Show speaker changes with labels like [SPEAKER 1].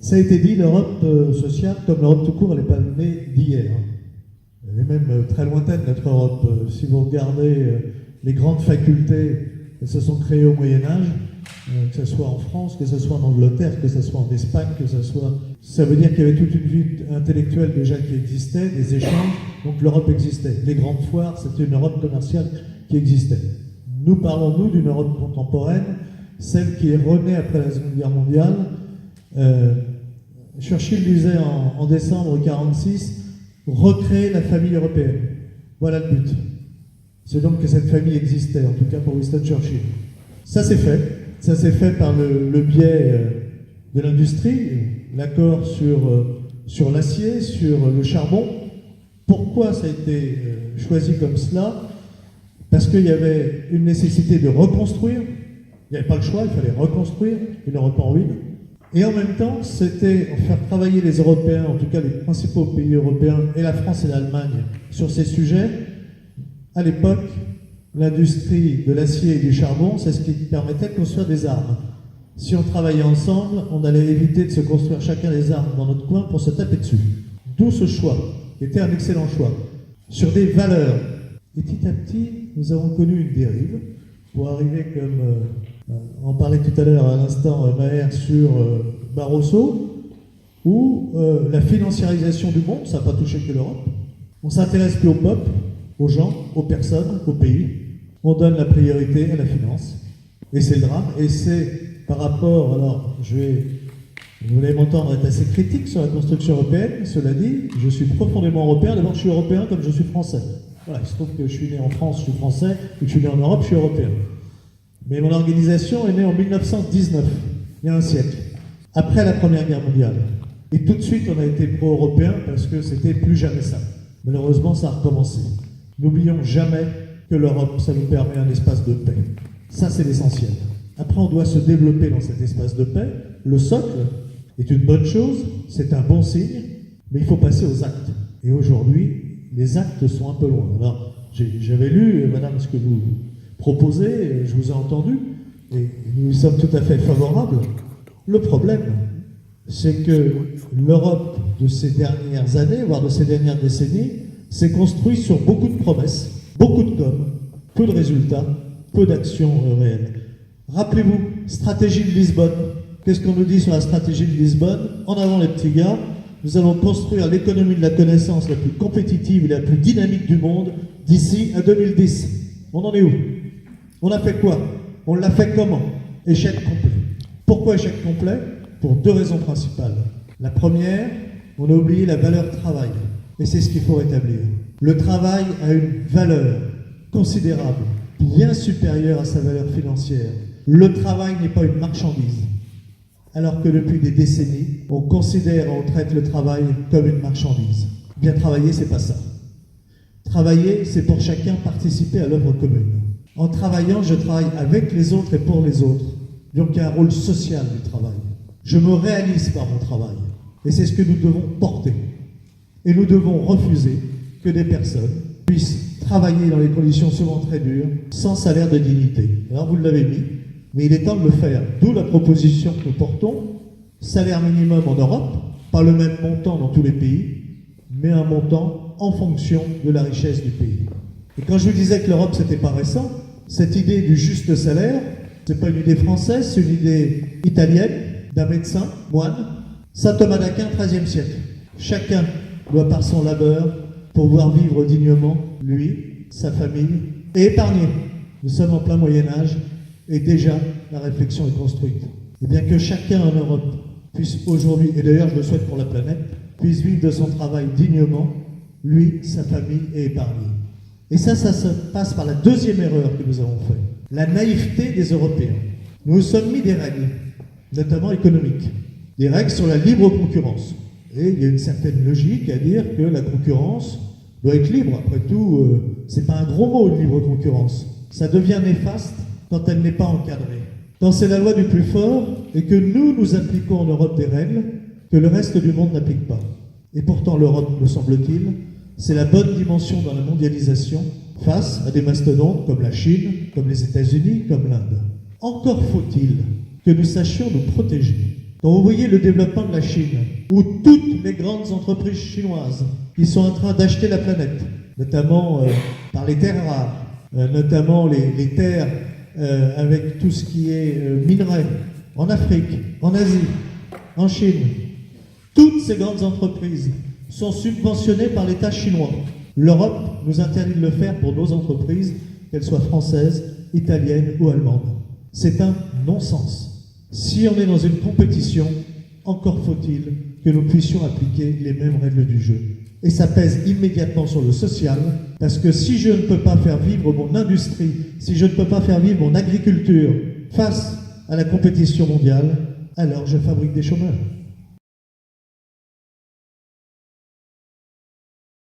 [SPEAKER 1] Ça a été dit, l'Europe sociale, comme l'Europe tout court, elle n'est pas née d'hier. Elle est même très lointaine, notre Europe. Si vous regardez les grandes facultés, elles se sont créées au Moyen-Âge, que ce soit en France, que ce soit en Angleterre, que ce soit en Espagne, que ce soit... Ça veut dire qu'il y avait toute une vie intellectuelle déjà qui existait, des échanges, donc l'Europe existait. Les grandes foires, c'était une Europe commerciale qui existait. Nous parlons, nous, d'une Europe contemporaine, celle qui est renée après la Seconde Guerre mondiale. Churchill disait en décembre 1946, recréer la famille européenne. Voilà le but. C'est donc que cette famille existait, en tout cas pour Winston Churchill. Ça s'est fait. Ça s'est fait par le biais de l'industrie, l'accord sur l'acier, sur le charbon. Pourquoi ça a été choisi comme cela? Parce qu'il y avait une nécessité de reconstruire. Il n'y avait pas le choix, il fallait reconstruire une Europe en ruine. Et en même temps, c'était faire travailler les Européens, en tout cas les principaux pays européens, et la France et l'Allemagne, sur ces sujets. À l'époque, l'industrie de l'acier et du charbon, c'est ce qui permettait de construire des armes. Si on travaillait ensemble, on allait éviter de se construire chacun des armes dans notre coin pour se taper dessus. D'où ce choix, qui était un excellent choix. Sur des valeurs. Et petit à petit, nous avons connu une dérive, pour arriver comme... on parlait tout à l'heure, à l'instant, Maher, sur Barroso, où la financiarisation du monde, ça n'a pas touché que l'Europe. On ne s'intéresse plus au peuple, aux gens, aux personnes, aux pays. On donne la priorité à la finance. Et c'est le drame. Et c'est par rapport... Alors, vous allez m'entendre être assez critique sur la construction européenne. Cela dit, je suis profondément européen. D'abord, je suis européen comme je suis français. Voilà, il se trouve que je suis né en France, je suis français, et que je suis né en Europe, je suis européen. Mais mon organisation est née en 1919, il y a un siècle, après la Première Guerre mondiale. Et tout de suite, on a été pro-européen parce que c'était plus jamais ça. Malheureusement, ça a recommencé. N'oublions jamais que l'Europe, ça nous permet un espace de paix. Ça, c'est l'essentiel. Après, on doit se développer dans cet espace de paix. Le socle est une bonne chose, c'est un bon signe, mais il faut passer aux actes. Et aujourd'hui, les actes sont un peu loin. Alors, j'avais lu, madame, ce que vous proposez, je vous ai entendu, et nous y sommes tout à fait favorables. Le problème, c'est que l'Europe de ces dernières années, voire de ces dernières décennies, s'est construite sur beaucoup de promesses, beaucoup de com', peu de résultats, peu d'actions réelles. Rappelez-vous, stratégie de Lisbonne. Qu'est-ce qu'on nous dit sur la stratégie de Lisbonne? En avant les petits gars, nous allons construire l'économie de la connaissance la plus compétitive et la plus dynamique du monde d'ici à 2010. On en est où? On a fait quoi? On l'a fait comment? Échec complet. Pourquoi échec complet? Pour deux raisons principales. La première, on a oublié la valeur travail. Et c'est ce qu'il faut rétablir. Le travail a une valeur considérable, bien supérieure à sa valeur financière. Le travail n'est pas une marchandise. Alors que depuis des décennies, on considère et on traite le travail comme une marchandise. Bien travailler, c'est pas ça. Travailler, c'est pour chacun participer à l'œuvre commune. En travaillant, je travaille avec les autres et pour les autres. Donc il y a un rôle social du travail. Je me réalise par mon travail. Et c'est ce que nous devons porter. Et nous devons refuser que des personnes puissent travailler dans des conditions souvent très dures, sans salaire de dignité. Alors vous l'avez mis, mais il est temps de le faire. D'où la proposition que nous portons, salaire minimum en Europe, pas le même montant dans tous les pays, mais un montant en fonction de la richesse du pays. Et quand je vous disais que l'Europe, c'était pas récent, cette idée du juste salaire, c'est pas une idée française, c'est une idée italienne, d'un médecin, moine, saint Thomas d'Aquin, XIIIe siècle. Chacun doit par son labeur pouvoir vivre dignement, lui, sa famille, et épargner. Nous sommes en plein Moyen-Âge, et déjà la réflexion est construite. Et bien que chacun en Europe puisse aujourd'hui, et d'ailleurs je le souhaite pour la planète, puisse vivre de son travail dignement, lui, sa famille est épargné. Et ça se passe par la deuxième erreur que nous avons faite, la naïveté des Européens. Nous nous sommes mis des règles, notamment économiques, des règles sur la libre concurrence. Et il y a une certaine logique à dire que la concurrence doit être libre. Après tout, c'est pas un gros mot, de libre concurrence. Ça devient néfaste quand elle n'est pas encadrée. Quand c'est la loi du plus fort et que nous appliquons en Europe des règles que le reste du monde n'applique pas. Et pourtant l'Europe, me semble-t-il, c'est la bonne dimension dans la mondialisation face à des mastodontes comme la Chine, comme les États-Unis, comme l'Inde. Encore faut-il que nous sachions nous protéger. Quand vous voyez le développement de la Chine, où toutes les grandes entreprises chinoises qui sont en train d'acheter la planète, notamment par les terres rares, notamment les terres avec tout ce qui est minerai, en Afrique, en Asie, en Chine, toutes ces grandes entreprises sont subventionnées par l'État chinois. L'Europe nous interdit de le faire pour nos entreprises, qu'elles soient françaises, italiennes ou allemandes. C'est un non-sens. Si on est dans une compétition, encore faut-il que nous puissions appliquer les mêmes règles du jeu. Et ça pèse immédiatement sur le social, parce que si je ne peux pas faire vivre mon industrie, si je ne peux pas faire vivre mon agriculture face à la compétition mondiale, alors je fabrique des chômeurs.